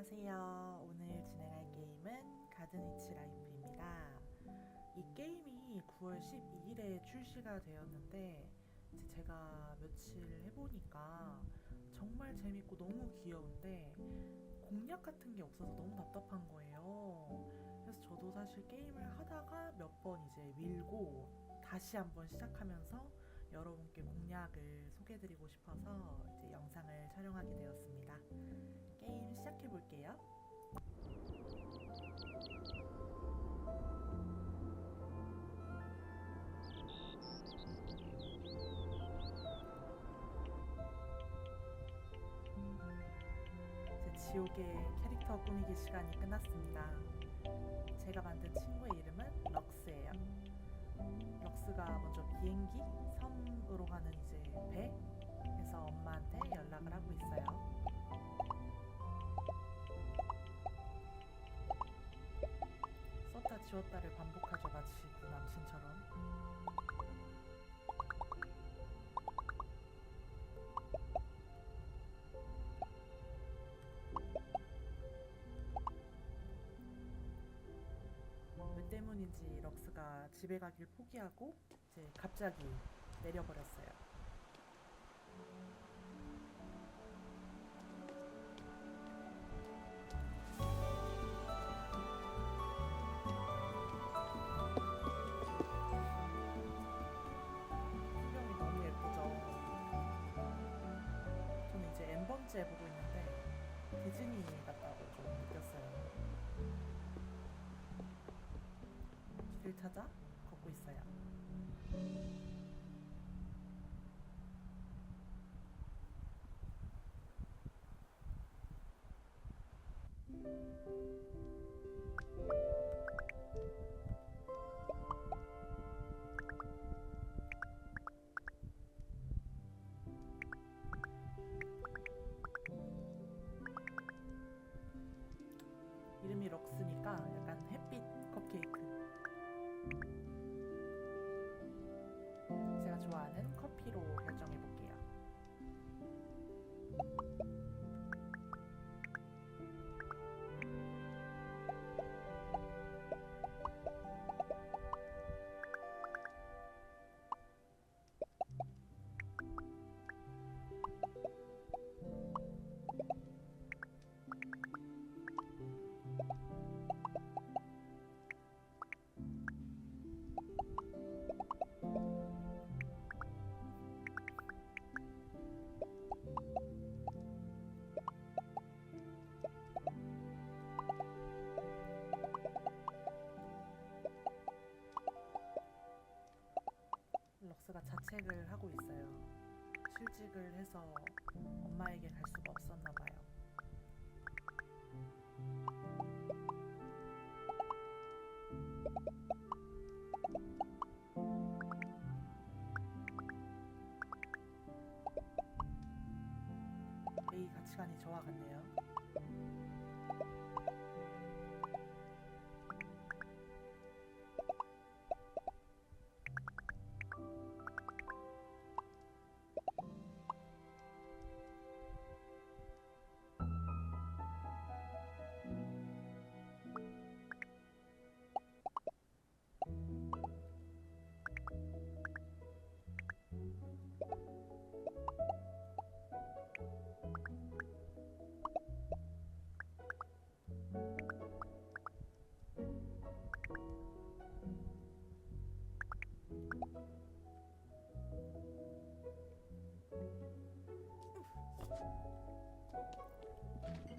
안녕하세요. 오늘 진행할 게임은 가든 이츠 라이프입니다. 이 게임이 9월 12일에 출시가 되었는데 이제 제가 며칠 해보니까 정말 재밌고 너무 귀여운데 공략 같은 게 없어서 너무 답답한 거예요. 그래서 저도 사실 게임을 하다가 몇 번 이제 밀고 다시 한번 시작하면서 여러분께 공략을 소개해드리고 싶어서 이제 영상을 촬영하게 되었습니다. 게임 시작해 볼게요. 제 지옥의 캐릭터 꾸미기 시간이 끝났습니다. 제가 만든 친구의 이름은 럭스예요. 럭스가 먼저 비행기, 섬으로 가는 이제 배에서 엄마한테 연락을 하고 있어요. 썼다 지웠다를 반복하죠, 마치 그 남친처럼. 왜 때문인지 럭스가 집에 가길 포기하고 이제 갑자기 내려버렸어요. 풍경이 너무 예쁘죠. 저는 이제 N번째 보고 있는데 디즈니 같다고 좀 느꼈어요. 길을 찾아 걷고 있어요. 이름이 럭스니까 약간 햇빛 컵케이크. 제가 좋아하는 커피로 결정해 볼게요. 럭스가 자책을 하고 있어요. 실직을 해서 엄마에게 갈 수가 없었나 봐요. A 가치관이 저와 같네요.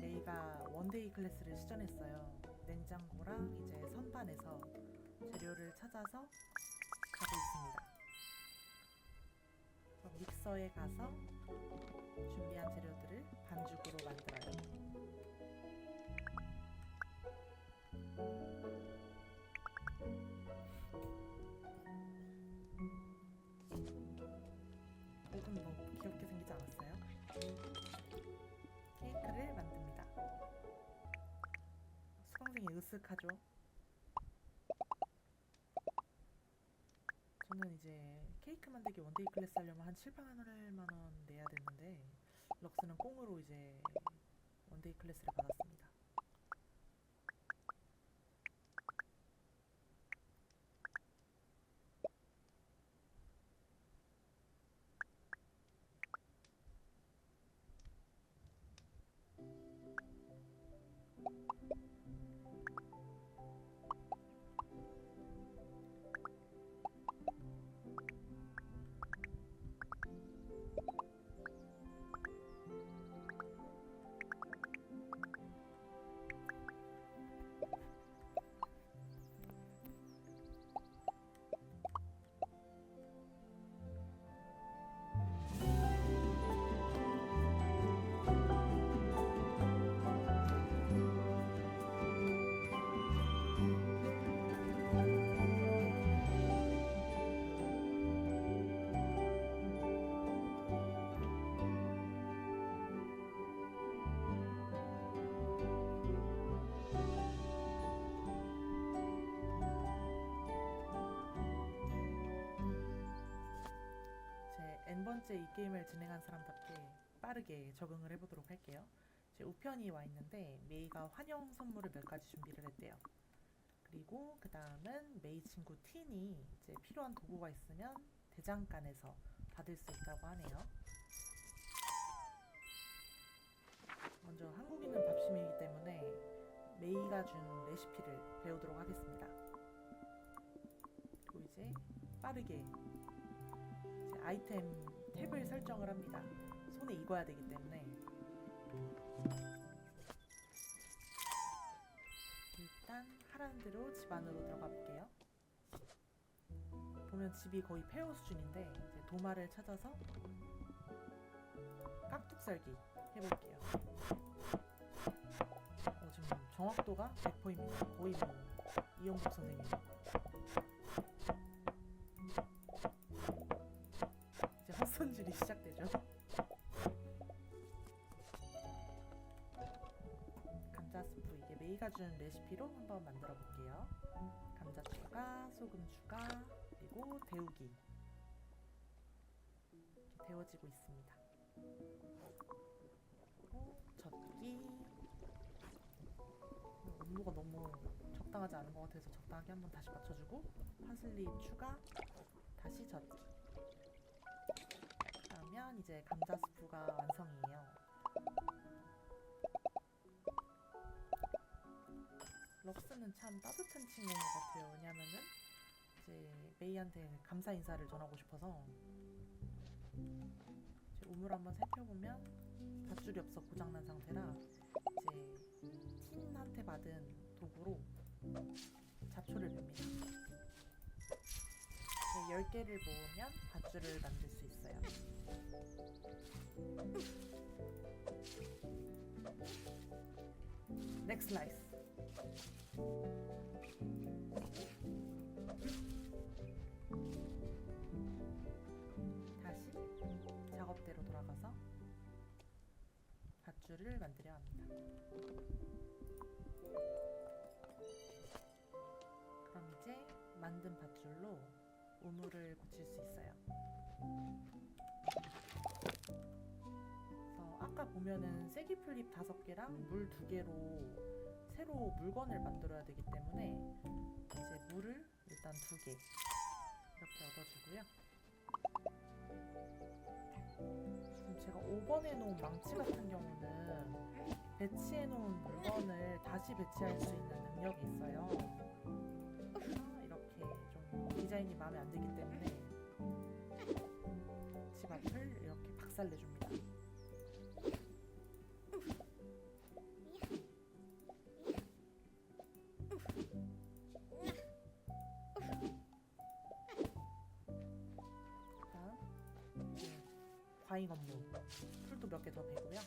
A가 원데이 클래스를 시전했어요. 냉장고랑 이제 선반에서 재료를 찾아서 가고 있습니다. 그럼 믹서에 가서 준비한 재료들을 반죽으로 만들어요. 조금 너무 귀엽게 생기지 않았어요? 케이크를 만듭니다. 수강생이 으쓱하죠? 저는 이제 케이크 만들기 원데이 클래스 하려면 한 7, 8만 원 내야 됐는데 럭스는 꽁으로 이제 원데이 클래스를 받았습니다. 번째 이 게임을 진행한 사람답게 빠르게 적응을 해보도록 할게요. 제 우편이 와 있는데 메이가 환영 선물을 몇 가지 준비를 했대요. 그리고 그 다음은 메이 친구 틴이 이제 필요한 도구가 있으면 대장간에서 받을 수 있다고 하네요. 먼저 한국인은 밥심이기 때문에 메이가 준 레시피를 배우도록 하겠습니다. 그리고 이제 빠르게 이제 아이템 탭을 설정을 합니다. 손에 익어야 되기 때문에 일단 하라는 대로 집 안으로 들어가 볼게요. 보면 집이 거의 폐허 수준인데 이제 도마를 찾아서 깍둑 썰기 해볼게요. 지금 정확도가 100%입니다. 거의 뭐 이영복 선생님. 이제 헛손질이 시작되죠. 감자 스프, 이게 메이가 준 레시피로 한번 만들어 볼게요. 감자 추가, 소금 추가, 그리고 데우기. 데워지고 있습니다. 그리고 젓기. 온도가 너무 적당하지 않은 것 같아서 적당하게 한번 다시 맞춰주고, 파슬리 추가, 다시 젓기. 그러면 이제 감자 스프가 완성이에요. 럭스는 참 따뜻한 친구인 것 같아요. 왜냐면은 이제 메이한테 감사 인사를 전하고 싶어서. 이제 우물 한번 살펴보면 밧줄이 없어 고장난 상태라 이제 틴한테 받은 도구로 잡초를 냅니다. 10개를 모으면 밧줄을 만들 수 있어요. 넥스 슬라이스. 다시 작업대로 돌아가서 밧줄을 만들어야 합니다. 그럼 이제 만든 밧줄로 우물을 고칠 수 있어요. 그래서 아까 보면은 쐐기 플립 5개랑 물 2개로 새로 물건을 만들어야 되기 때문에 이제 물을 일단 2개 이렇게 얻어주고요. 지금 제가 5번에 놓은 망치 같은 경우는 배치해 놓은 물건을 다시 배치할 수 있는 능력이 있어요. 이렇게 좀 디자인이 마음에 안 들기 때문에 집 앞을 이렇게 박살내줍니다. 과잉 업무 풀도 몇 개 더 베고요.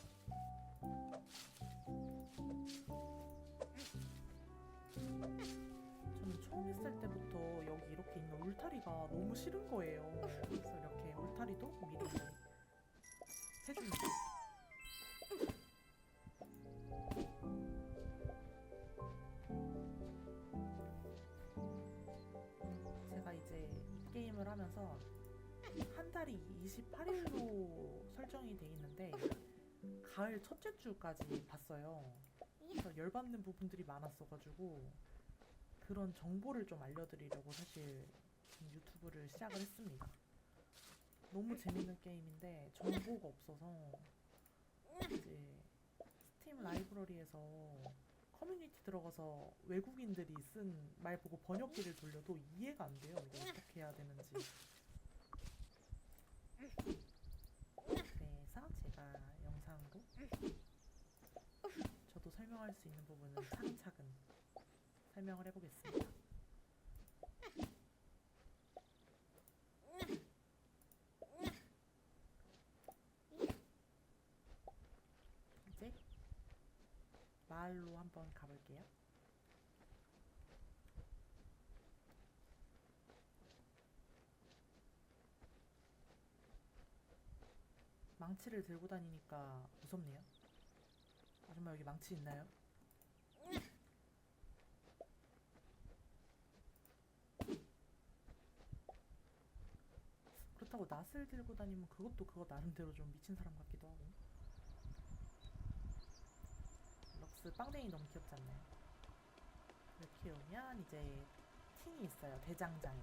저는 처음 했을 때부터 여기 이렇게 있는 울타리가 너무 싫은 거예요. 그래서 이렇게 울타리도 미리 해줍니다. 제가 이제 이 게임을 하면서 한 달이 28일로 설정이 돼 있는데 가을 첫째 주까지 봤어요. 그래서 열받는 부분들이 많았어가지고 그런 정보를 좀 알려드리려고 사실 유튜브를 시작을 했습니다. 너무 재밌는 게임인데 정보가 없어서 이제 스팀 라이브러리에서 커뮤니티 들어가서 외국인들이 쓴 말 보고 번역기를 돌려도 이해가 안 돼요. 이거 어떻게 해야 되는지. 그래서 제가 영상으로 저도 설명할 수 있는 부분은 차근차근 설명을 해보겠습니다. 이제 마을로 한번 가볼게요. 망치를 들고 다니니까 무섭네요. 아줌마 여기 망치 있나요? 그렇다고 낫을 들고 다니면 그것도 그거 나름대로 좀 미친 사람 같기도 하고. 럭스 빵댕이 너무 귀엽지 않나요? 이렇게 오면 이제 틴이 있어요. 대장장이.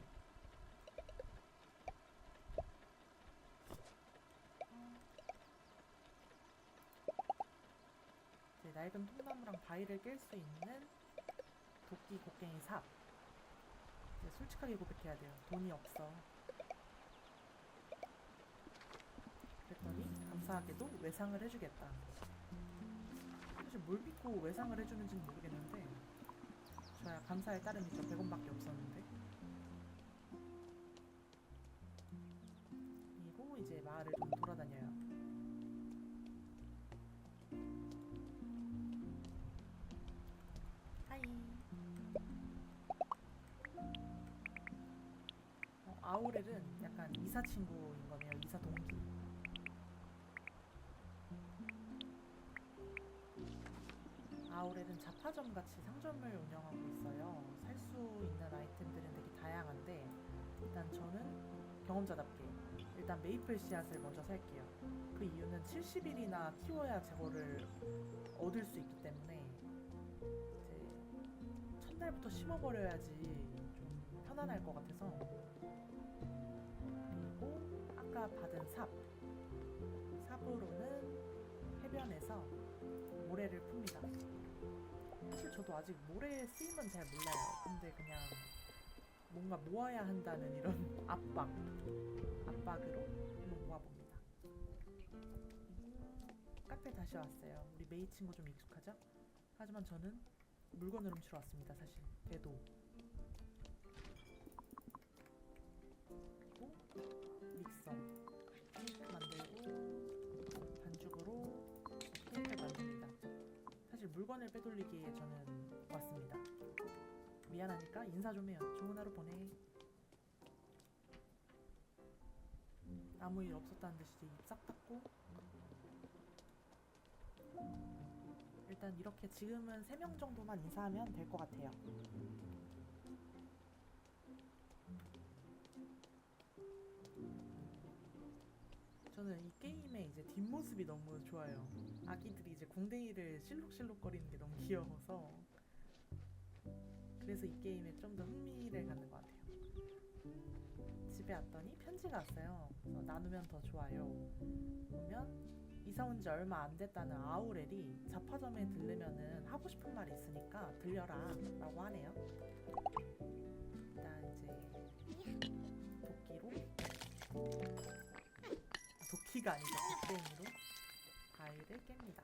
이제 낡은 통나무랑 바위를 깰 수 있는 도끼 곡괭이 삽. 이제 솔직하게 고백해야 돼요. 돈이 없어. 그랬더니 감사하게도 외상을 해주겠다. 사실 뭘 믿고 외상을 해주는지는 모르겠는데 저야 감사할 따름이죠. 100원밖에 없었는데. 그리고 이제 마을을 좀 돌아다녀요. 하이. 아우렐은 약간 이사 친구인 거네요. 이사 동기. 아우렐은 잡화점 같이 상점을 운영하고 있어요. 살 수 있는 아이템들은 되게 다양한데 일단 저는 경험자답게 일단 메이플 씨앗을 먼저 살게요. 그 이유는 70일이나 키워야 저거를 얻을 수 있기 때문에 이제 첫날부터 심어버려야지 좀 편안할 것 같아서. 그리고 아까 받은 삽으로는 해변에서 모래를 풉니다. 사실 저도 아직 모래의 쓰임은 잘 몰라요. 근데 그냥 뭔가 모아야 한다는 이런 압박으로 한번 모아봅니다. 카페 다시 왔어요. 우리 메이 친구 좀 익숙하죠? 하지만 저는 물건을 훔치러 왔습니다. 사실 되도. 그리고 믹서 케이크 만들고 반죽으로 케이크를 만듭니다. 사실 물건을 빼돌리기에 저는 왔습니다. 미안하니까 인사 좀 해요. 좋은 하루 보내. 아무 일 없었다는 듯이 입 싹 닫고. 일단 이렇게 지금은 3명 정도만 인사하면 될 것 같아요. 저는 이 게임의 이제 뒷모습이 너무 좋아요. 아기들이 이제 궁뎅이를 실룩실룩거리는 게 너무 귀여워서 그래서 이 게임에 좀 더 흥미를 갖는 것 같아요. 집에 왔더니 편지가 왔어요. 그래서 나누면 더 좋아요. 보면 이사 온 지 얼마 안 됐다는 아우렐이 잡화점에 들르면은 하고 싶은 말이 있으니까 들려라 라고 하네요. 일단 이제 도끼가 아니죠. 곡괭이로 바위를 깹니다.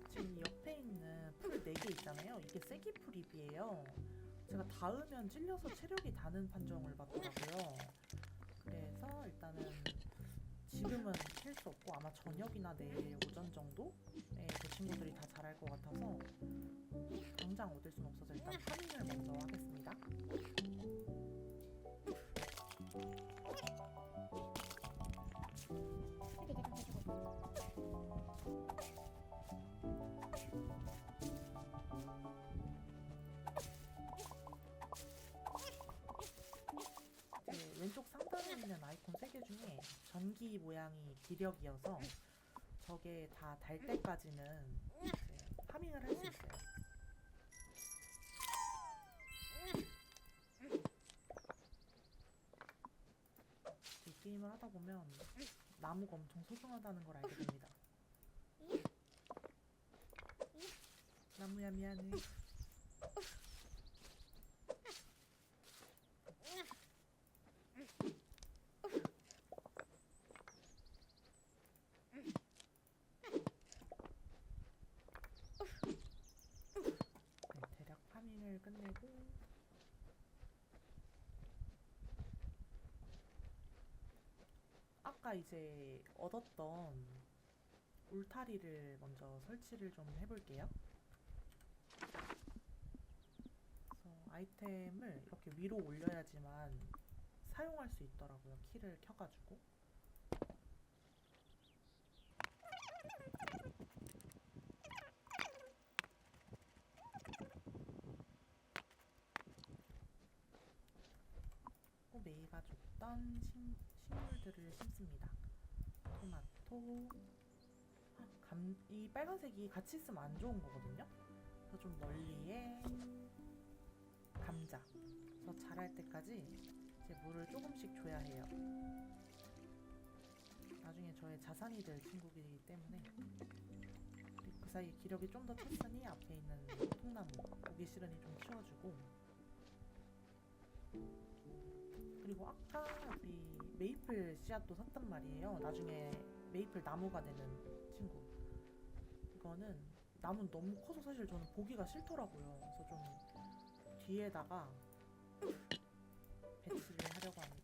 지금 옆에 있는 풀 4개 있잖아요. 이게 쐐기풀 잎이에요. 제가 닿으면 찔려서 체력이 다는 판정을 받더라고요. 그래서 일단은 지금은 캘 수 없고 아마 저녁이나 내일 오전 정도에 제 친구들이 다 잘할 것 같아서 당장 얻을 순 없어서 일단 파밍을 먼저 하겠습니다. 왼쪽 상단에 있는 아이콘 3개 중에 전기 모양이 기력이어서 저게 다 달 때까지는 이제 파밍을 할 수 있어요. 이 게임을 하다 보면 나무가 엄청 소중하다는 걸 알게 됩니다. 나무야 미안해. 대략 파밍을 끝내고 아까 이제 얻었던 울타리를 먼저 설치를 좀 해볼게요. 그래서 아이템을 이렇게 위로 올려야지만 사용할 수 있더라고요. 키를 켜가지고. 이런 식물들을 심습니다. 토마토, 이 빨간색이 같이 있으면 안 좋은 거거든요. 그래서 좀 멀리에 감자. 그래서 자랄 때까지 이제 물을 조금씩 줘야 해요. 나중에 저의 자산이 될 친구이기 때문에. 그리고 그 사이에 기력이 좀 더 찼으니 앞에 있는 통나무, 보기 싫으니 좀 키워주고. 그리고 아까 우리 메이플 씨앗도 샀단 말이에요. 나중에 메이플 나무가 되는 친구. 이거는 나무는 너무 커서 사실 저는 보기가 싫더라고요. 그래서 좀 뒤에다가 배치를 하려고 합니다.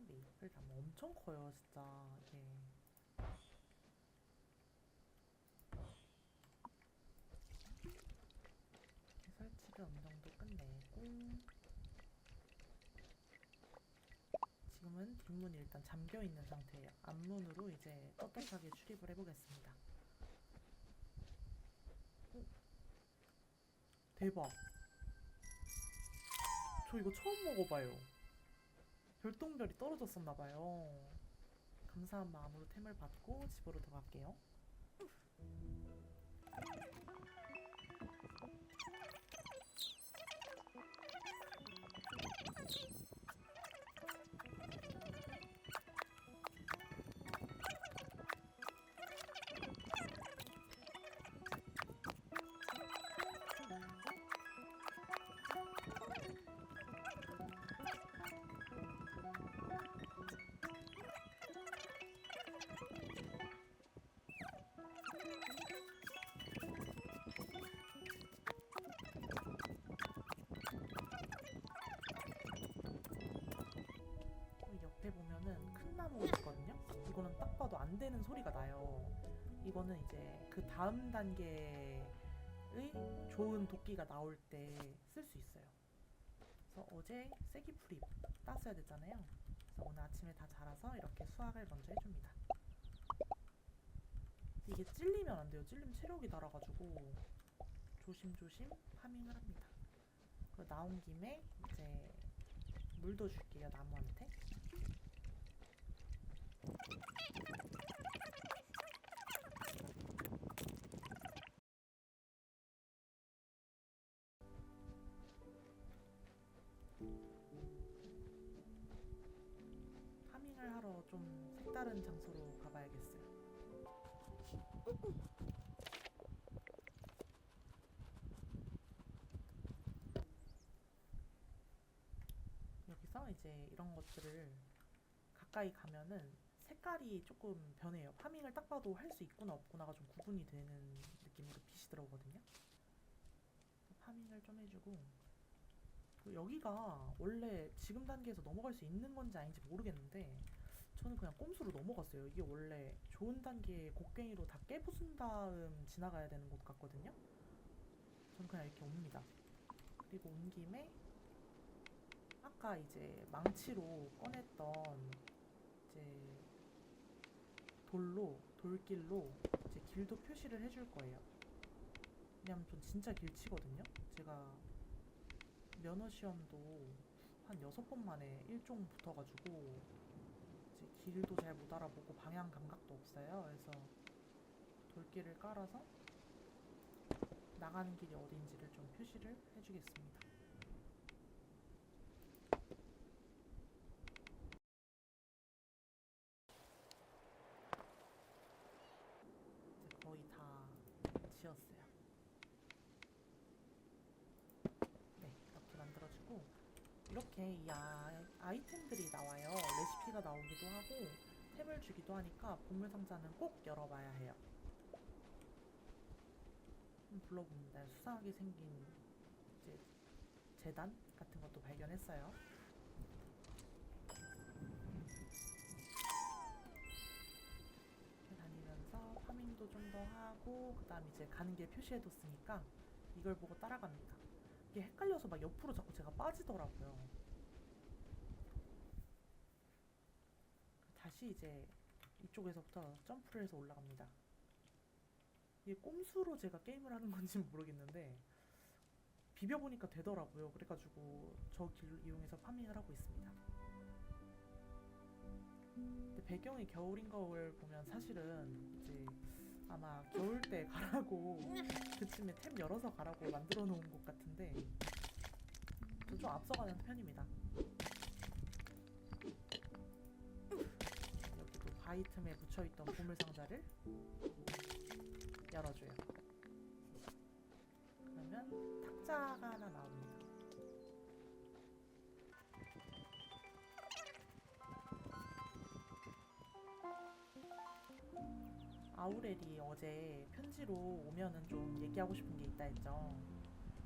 메이플 나무 엄청 커요, 진짜. 이게 설치를 어느 정도 끝내고 지금은 뒷문이 일단 잠겨 있는 상태예요. 앞문으로 이제 떳떳하게 출입을 해보겠습니다. 오, 대박! 저 이거 처음 먹어봐요. 별똥별이 떨어졌었나봐요. 감사한 마음으로 템을 받고 집으로 들어갈게요. 옆에 보면은 큰 나무가 있거든요. 이거는 딱 봐도 안 되는 소리가 나요. 이거는 이제 그 다음 단계의 좋은 도끼가 나올 때 쓸 수 있어요. 그래서 어제 쐐기풀이 땄어야 됐잖아요. 그래서 오늘 아침에 다 자라서 이렇게 수확을 먼저 해줍니다. 이게 찔리면 안 돼요. 찔리면 체력이 달아가지고 조심조심 파밍을 합니다. 그리고 나온 김에 이제 물도 줄게요, 나무한테. 파밍을 하러 좀 색다른 장소로 가봐야겠어요. 여기서 이제 이런 것들을 가까이 가면은 색깔이 조금 변해요. 파밍을 딱 봐도 할 수 있구나 없구나가 좀 구분이 되는 느낌으로 빛이 들어오거든요. 파밍을 좀 해주고, 여기가 원래 지금 단계에서 넘어갈 수 있는 건지 아닌지 모르겠는데 저는 그냥 꼼수로 넘어갔어요. 이게 원래 좋은 단계에 곡괭이로 다 깨부순 다음 지나가야 되는 곳 같거든요. 저는 그냥 이렇게 옵니다. 그리고 온 김에 아까 이제 망치로 꺼냈던 이제 돌길로 이제 길도 표시를 해줄 거예요. 왜냐면 전 진짜 길치거든요. 제가 면허 시험도 한 6번 만에 1종 붙어가지고 이제 길도 잘 못 알아보고 방향 감각도 없어요. 그래서 돌길을 깔아서 나가는 길이 어딘지를 좀 표시를 해주겠습니다. 이제 거의 다 지었어요. 네, 이렇게 만들어주고 이렇게 이 아이템들이 나와요. 레시피가 나오기도 하고 템을 주기도 하니까 보물 상자는 꼭 열어봐야 해요. 불러봅니다. 수상하게 생긴 이제 재단 같은 것도 발견했어요. 그리고 그 다음 이제 가는 길 표시해뒀으니까 이걸 보고 따라갑니다. 이게 헷갈려서 막 옆으로 자꾸 제가 빠지더라고요. 다시 이제 이쪽에서부터 점프를 해서 올라갑니다. 이게 꼼수로 제가 게임을 하는 건지는 모르겠는데 비벼보니까 되더라고요. 그래가지고 저 길을 이용해서 파밍을 하고 있습니다. 근데 배경이 겨울인 걸 보면 사실은 이제 아마 겨울 때 가라고 그쯤에 템 열어서 가라고 만들어 놓은 곳 같은데 저 좀 앞서가는 편입니다. 여기도 바위 틈에 묻혀있던 보물 상자를 열어줘요. 그러면 탁자가 하나 나옵니다. 아우렐이 어제 편지로 오면은 좀 얘기하고 싶은 게 있다 했죠.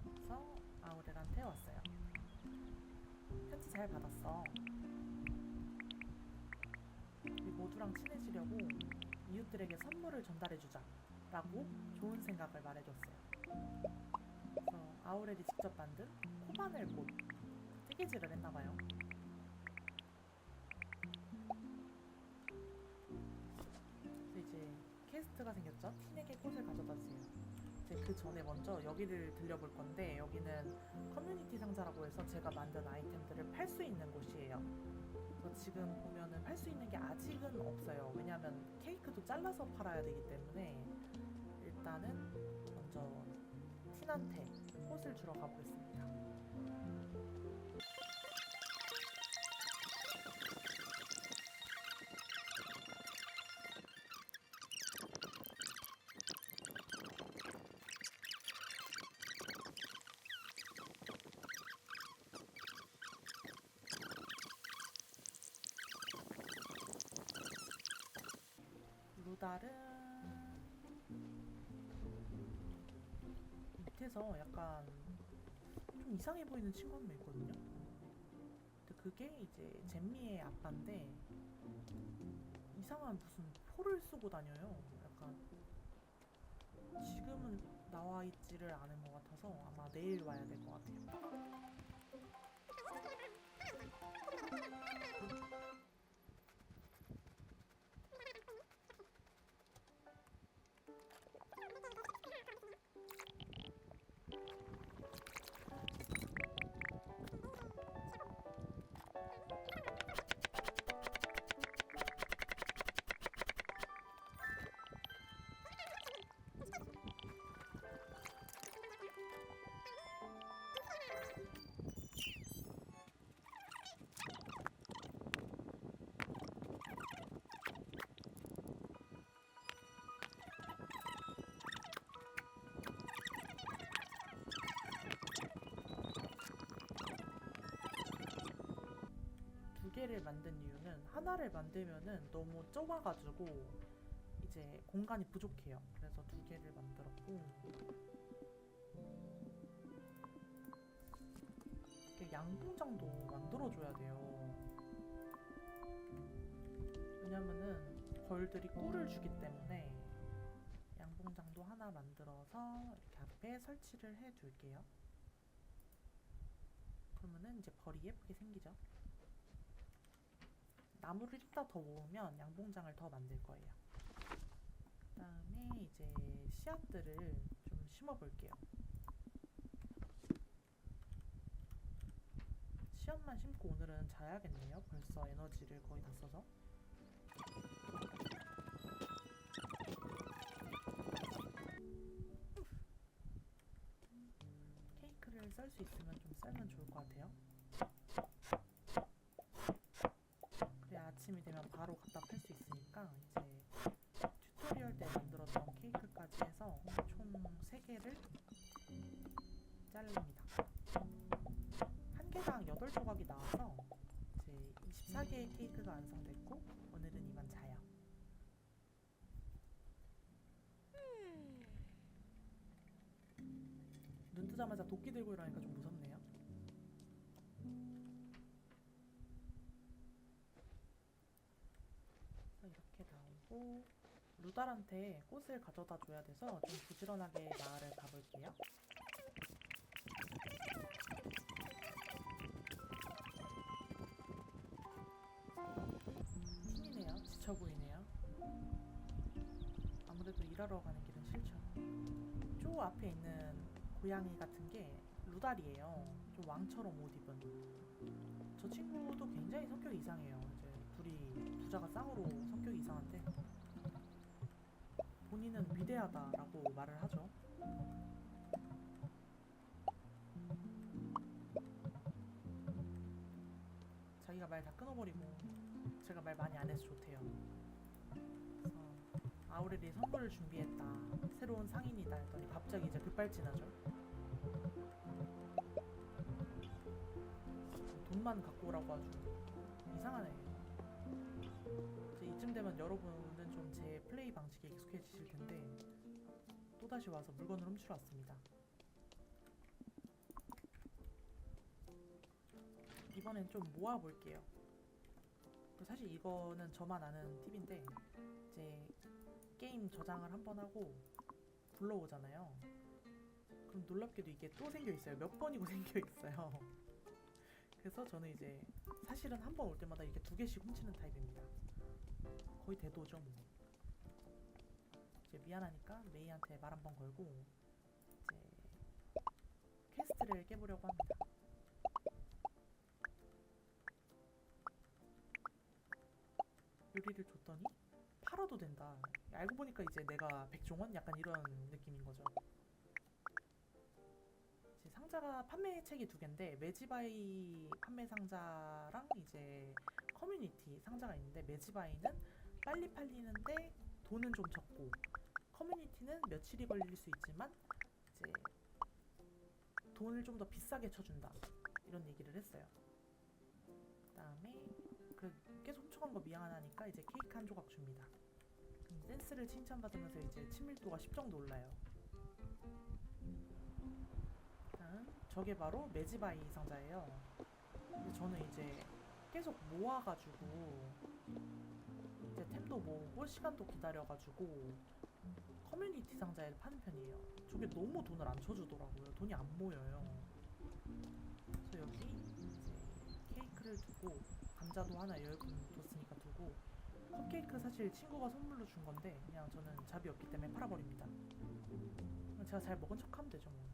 그래서 아우렐한테 왔어요. 편지 잘 받았어. 우리 모두랑 친해지려고 이웃들에게 선물을 전달해주자 라고 좋은 생각을 말해줬어요. 그래서 아우렐이 직접 만든 코바늘꽃 뜨개질을 했나봐요. 그래서 이제 퀘스트가 생겼죠. 팀에게 꽃을 가져다 주세요. 이제 그 전에 먼저 여기를 들려볼 건데 여기는 커뮤니티 상자라고 해서 제가 만든 아이템들을 팔 수 있는 곳이에요. 그래서 지금 보면은 팔 수 있는 게 아직은 없어요. 왜냐면 케이크도 잘라서 팔아야 되기 때문에 일단은 먼저 틴한테 꽃을 주러 가보겠습니다. 루달은 밑에서 약간 좀 이상해 보이는 친구 한 명 있거든요. 근데 그게 이제 잼미의 아빠인데 이상한 무슨 포를 쓰고 다녀요. 약간 지금은 나와 있지를 않은 것 같아서 아마 내일 와야 될 것 같아요. 두 개를 만든 이유는 하나를 만들면은 너무 좁아가지고 이제 공간이 부족해요. 그래서 두 개를 만들었고 이렇게 양궁장도 만들어줘야 돼요. 왜냐면은 벌들이 꿀을 주기 때문에 양봉장도 하나 만들어서 이렇게 앞에 설치를 해둘게요. 그러면은 이제 벌이 예쁘게 생기죠. 나무를 이따 더 모으면 양봉장을 더 만들 거예요. 그 다음에 이제 씨앗들을 좀 심어볼게요. 씨앗만 심고 오늘은 자야겠네요. 벌써 에너지를 거의 다 써서. 케이크를 썰 수 있으면 좀 썰면 좋을 것 같아요. 그래 아침이 되면 바로 갖다 팔 수 있으니까 이제 튜토리얼 때 만들었던 케이크까지 해서 총 3개를 자릅니다. 한 개당 8조각이 나와서 이제 24개의 케이크가 완성됐고 오늘은 이만 자요. 눈 뜨자마자 도끼 들고 일어나니까 좀 무섭네요. 그래서 이렇게 나오고 루달한테 꽃을 가져다 줘야 돼서 좀 부지런하게 마을을 가볼게요. 팀이네요. 지쳐 보이네요. 아무래도 일하러 가는 길은 싫죠. 저 앞에 있는 고양이 같은 게 루달이에요. 좀 왕처럼 옷 입은. 저 친구도 굉장히 성격이 이상해요. 이제 둘이 부자가 쌍으로 성격이 이상한데 본인은 위대하다라고 말을 하죠. 자기가 말 다 끊어버리고 제가 말 많이 안 해서 좋대요. 그래서 아우렐이 선물을 준비했다. 새로운 상인이다 했더니 갑자기 이제 급발진하죠. 돈만 갖고 오라고 아주 이상하네. 이제 이쯤 되면 여러분은 좀 제 플레이 방식에 익숙해지실 텐데 또다시 와서 물건을 훔치러 왔습니다. 이번엔 좀 모아볼게요. 사실 이거는 저만 아는 팁인데 이제 게임 저장을 한번 하고 불러오잖아요. 그럼 놀랍게도 이게 또 생겨있어요. 몇 번이고 생겨있어요. 그래서 저는 이제 사실은 한 번 올 때마다 이렇게 2개씩 훔치는 타입입니다. 거의 대도죠 뭐. 이제 미안하니까 메이한테 말 한번 걸고 이제 퀘스트를 깨보려고 합니다. 요리를 줬더니 팔아도 된다. 알고 보니까 이제 내가 백종원? 약간 이런 느낌인 거죠. 이제 상자가 판매 책이 2개인데 매지바이 판매 상자랑 이제 커뮤니티 상자가 있는데 매지바이는 빨리 팔리는데 돈은 좀 적고 커뮤니티는 며칠이 걸릴 수 있지만 이제 돈을 좀 더 비싸게 쳐준다 이런 얘기를 했어요. 그 다음에 계속 훔쳐간 거 미안하니까 이제 케이크 한 조각 줍니다. 센스를 칭찬받으면서 이제 친밀도가 10 정도 올라요. 저게 바로 매지바이 상자예요. 근데 저는 이제 계속 모아가지고 이제 템도 모으고 시간도 기다려가지고 커뮤니티 상자에 파는 편이에요. 저게 너무 돈을 안 쳐주더라고요. 돈이 안 모여요. 그래서 여기 이제 케이크를 두고 감자도 하나 뒀으니까 두고 컵케이크 사실 친구가 선물로 준 건데 그냥 저는 잡이 없기 때문에 팔아버립니다. 제가 잘 먹은 척하면 되죠 뭐.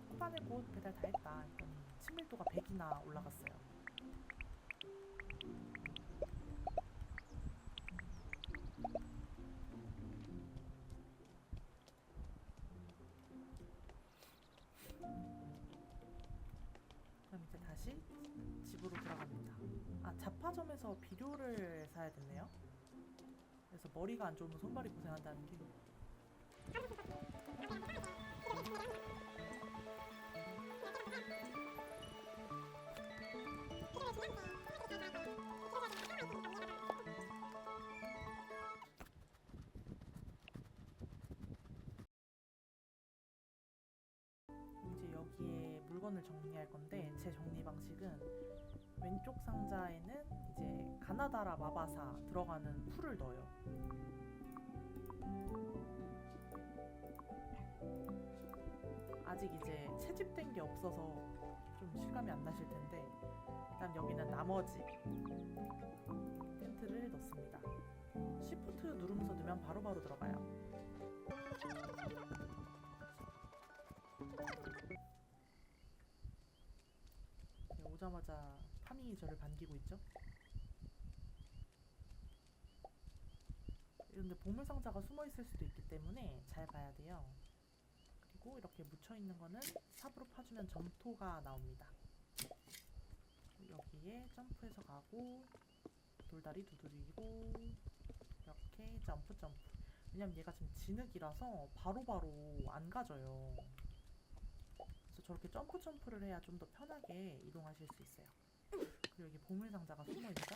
초반에 곧 배달 다 했다 했더니 친밀도가 100이나 올라갔어요. 그럼 이제 다시 집으로 들어갑니다. 아, 잡화점에서 비료를 사야 됐네요. 그래서 머리가 안 좋으면 손발이 고생한다는 게 이제 여기에 물건을 정리할 건데 제 정리 방식은 왼쪽 상자에는 이제 가나다라 마바사 들어가는 풀을 넣어요. 아직 이제 채집된 게 없어서 좀 실감이 안 나실 텐데 일단 여기는 나머지 텐트를 넣습니다. 시프트 누르면서 넣으면 바로바로 들어가요. 네, 오자마자 파밍이 저를 반기고 있죠? 이런데 보물상자가 숨어있을 수도 있기 때문에 잘 봐야 돼요. 그리고 이렇게 묻혀있는 거는 삽으로 파주면 점토가 나옵니다. 여기에 점프해서 가고 돌다리 두드리고 이렇게 점프 점프. 왜냐면 얘가 지금 진흙이라서 바로바로 안 가져요. 그래서 저렇게 점프 점프를 해야 좀 더 편하게 이동하실 수 있어요. 그리고 여기 보물상자가 숨어있죠?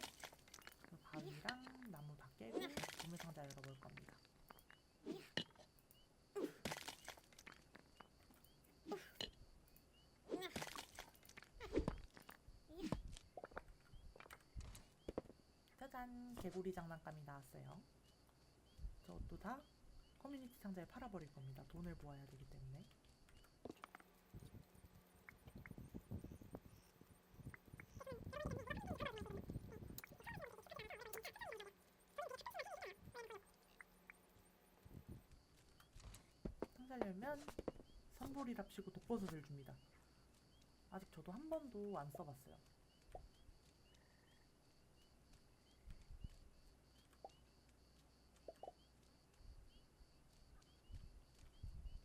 그 바위랑 나무 다 깨고 보물상자 열어볼 겁니다. 짜잔! 개구리 장난감이 나왔어요. 저것도 다 커뮤니티 상자에 팔아버릴 겁니다. 돈을 모아야 되기 때문에. 상자를 열면 선불이랍시고 독버섯을 줍니다. 아직 저도 한 번도 안 써봤어요.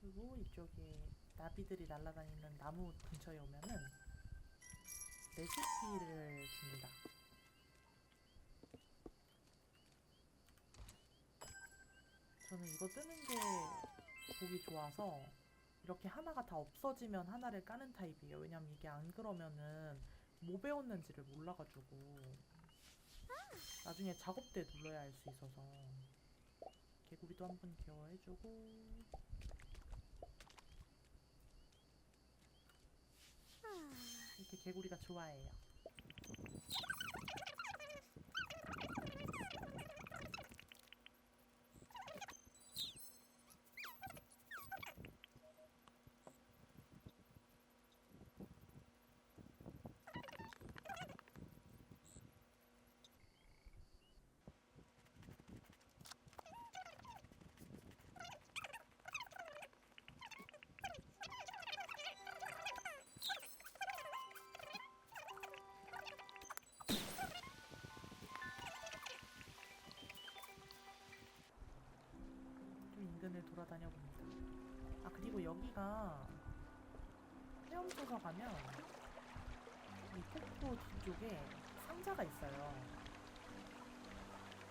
그리고 이쪽에 나비들이 날아다니는 나무 근처에 오면은 레시피를 줍니다. 저는 이거 뜨는 게 보기 좋아서 이렇게 하나가 다 없어지면 하나를 까는 타입이에요. 왜냐면 이게 안 그러면은 뭐 배웠는지를 몰라가지고 나중에 작업 때 눌러야 할 수 있어서. 개구리도 한번 케어해주고 이렇게 개구리가 좋아해요. 좀 인근을 돌아다녀 봅니다. 아, 그리고 여기가 헤엄쳐서 가면 이 폭포 뒤쪽에 상자가 있어요.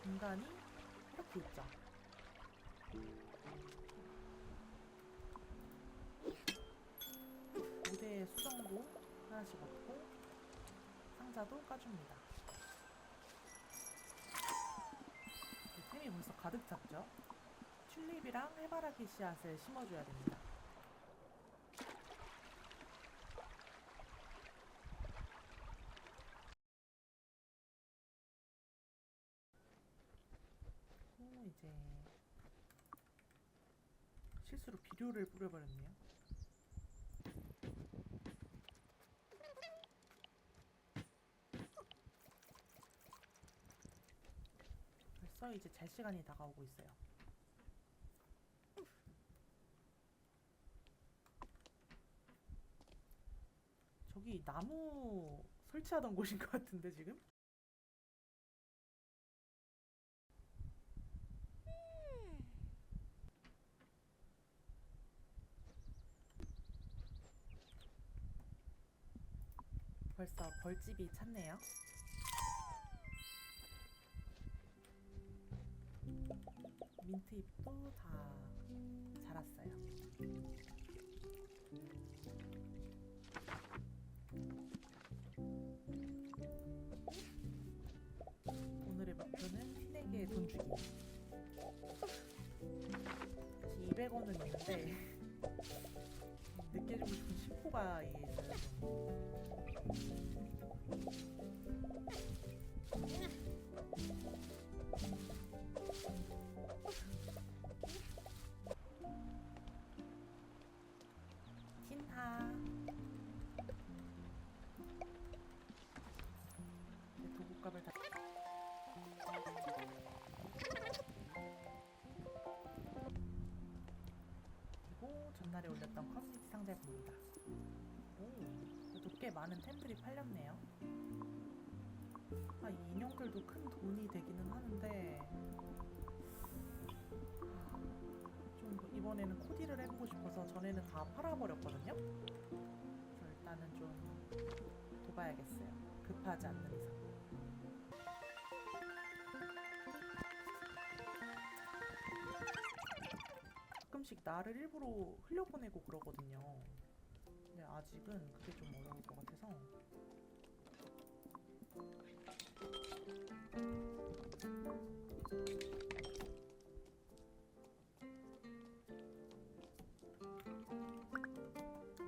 공간이 이렇게 있죠. 무대에 수정도 하나씩 얻고 상자도 까줍니다. 템이 벌써 가득 찼죠? 튤립이랑 해바라기 씨앗을 심어줘야 됩니다. 이제 실수로 비료를 뿌려버렸네요. 벌써 이제 잘 시간이 다가오고 있어요. 저기 나무 설치하던 곳인 것 같은데 지금? 벌써 벌집이 찼네요. 민트잎도 다 자랐어요. 오늘의 목표는 티에게 돈 주기. 다시 200원은 있는데 늦게 주고 싶은 심포가 있어요. 틴하. 도곡값을 다. 꽤 많은 템들이 팔렸네요. 이 인형들도 큰 돈이 되기는 하는데 좀 이번에는 코디를 해보고 싶어서 전에는 다 팔아버렸거든요. 그래서 일단은 좀 둬봐야겠어요. 급하지 않는 이상. 가끔씩 나를 일부러 흘려보내고 그러거든요. 근데 아직은 그게 좀 어려울 것 같아서.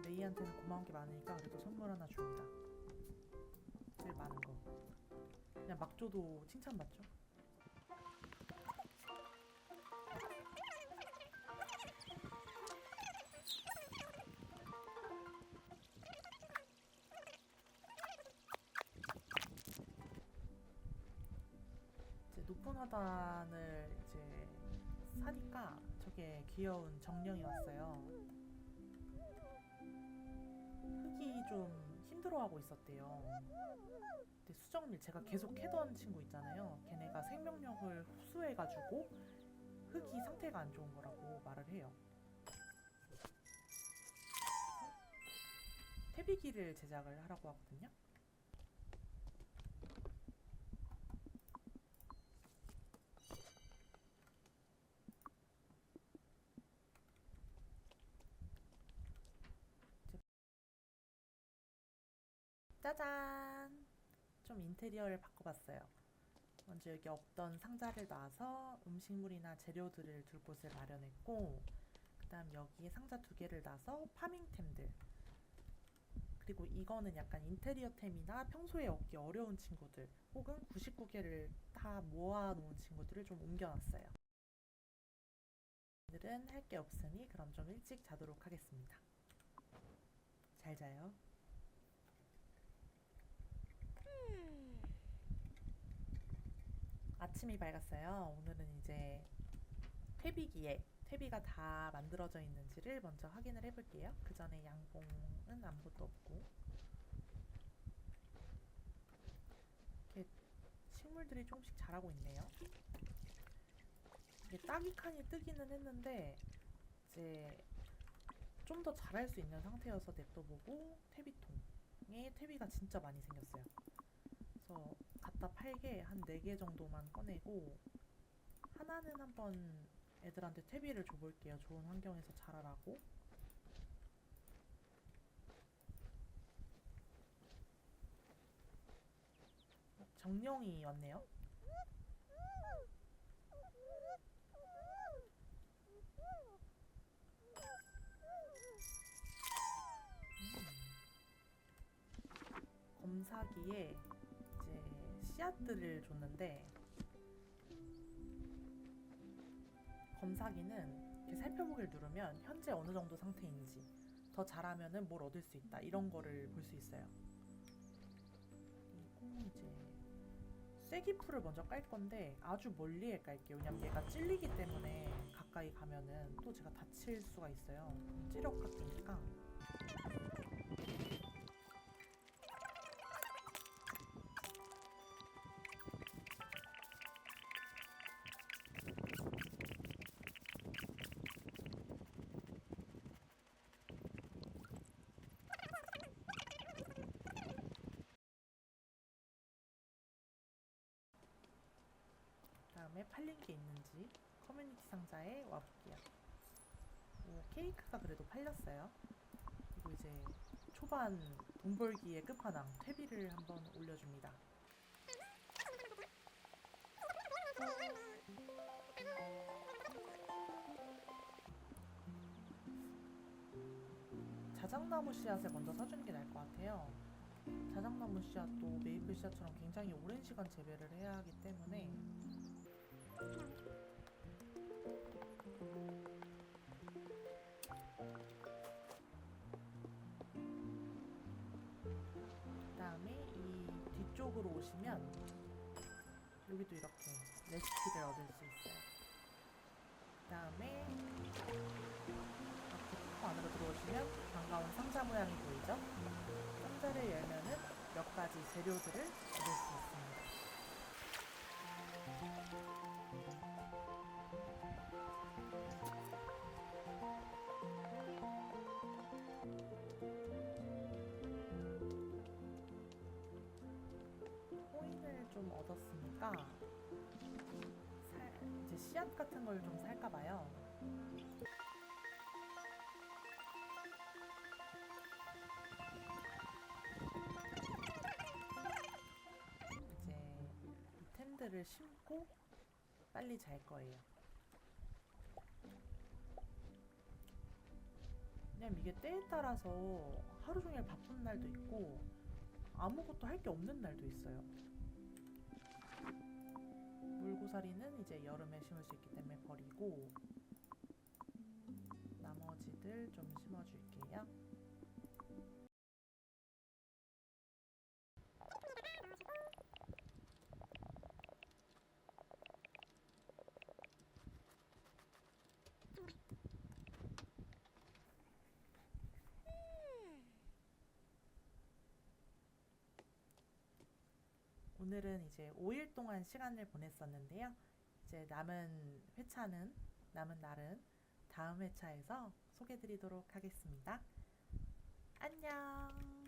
메이한테는 고마운 게 많으니까 그래도 선물 하나 줍니다. 제일 많은 거. 그냥 막 줘도 칭찬받죠? 이제 높은 하단을 이제 사니까 저게 귀여운 정령이 왔어요. 흙이 좀 힘들어하고 있었대요. 근데 수정일 제가 계속 캐던 친구 있잖아요. 걔네가 생명력을 흡수해가지고 흙이 상태가 안 좋은 거라고 말을 해요. 태비기를 제작을 하라고 하거든요. 짜잔! 좀 인테리어를 바꿔봤어요. 먼저 여기 없던 상자를 놔서 음식물이나 재료들을 둘 곳을 마련했고, 그 다음 여기에 상자 2개를 놔서 파밍템들, 그리고 이거는 약간 인테리어템이나 평소에 얻기 어려운 친구들 혹은 99개를 다 모아놓은 친구들을 좀 옮겨놨어요. 오늘은 할 게 없으니 그럼 좀 일찍 자도록 하겠습니다. 잘 자요. 아침이 밝았어요. 오늘은 이제 퇴비가 다 만들어져 있는지를 먼저 확인을 해볼게요. 그 전에 양봉은 아무것도 없고, 이렇게 식물들이 조금씩 자라고 있네요. 이게 따기 칸이 뜨기는 했는데 이제 좀 더 자랄 수 있는 상태여서 냅둬보고, 퇴비통에 퇴비가 진짜 많이 생겼어요. 그래서 갖다 팔게 한 4개 정도만 꺼내고, 하나는 한번 애들한테 퇴비를 줘볼게요. 좋은 환경에서 자라라고. 정령이 왔네요. 검사기에 이제 씨앗들을 줬는데, 검사기는 이렇게 살펴보기를 누르면 현재 어느 정도 상태인지, 더 잘하면은 뭘 얻을 수 있다, 이런 거를 볼 수 있어요. 그리고 이제 쐐기풀을 먼저 깔 건데 아주 멀리에 깔게요. 왜냐면 얘가 찔리기 때문에 가까이 가면은 또 제가 다칠 수가 있어요. 찌력각기니까. 그다음에 팔린 게 있는지 커뮤니티 상자에 와볼게요. 오, 케이크가 그래도 팔렸어요. 그리고 이제 초반 돈 벌기의 끝판왕 퇴비를 한번 올려줍니다. 자작나무 씨앗을 먼저 사주는 게 나을 것 같아요. 자작나무 씨앗도 메이플 씨앗처럼 굉장히 오랜 시간 재배를 해야 하기 때문에 그다음에 이 뒤쪽으로 오시면 여기도 이렇게 레시피를 얻을 수 있어요. 그다음에 이렇게 안으로 들어오시면 반가운 상자 모양이 보이죠? 상자를 열면은 몇 가지 재료들을 얻을 수 있습니다. 코인을 좀 얻었으니까 이제 씨앗 같은 걸 좀 살까 봐요. 이제 템들을 심고 빨리 잘 거예요. 왜냐면 이게 때에 따라서 하루 종일 바쁜 날도 있고 아무것도 할 게 없는 날도 있어요. 물고사리는 이제 여름에 심을 수 있기 때문에 버리고 나머지들 좀 심어줄게요. 오늘은 이제 5일 동안 시간을 보냈었는데요. 이제 남은 날은 다음 회차에서 소개드리도록 하겠습니다. 안녕!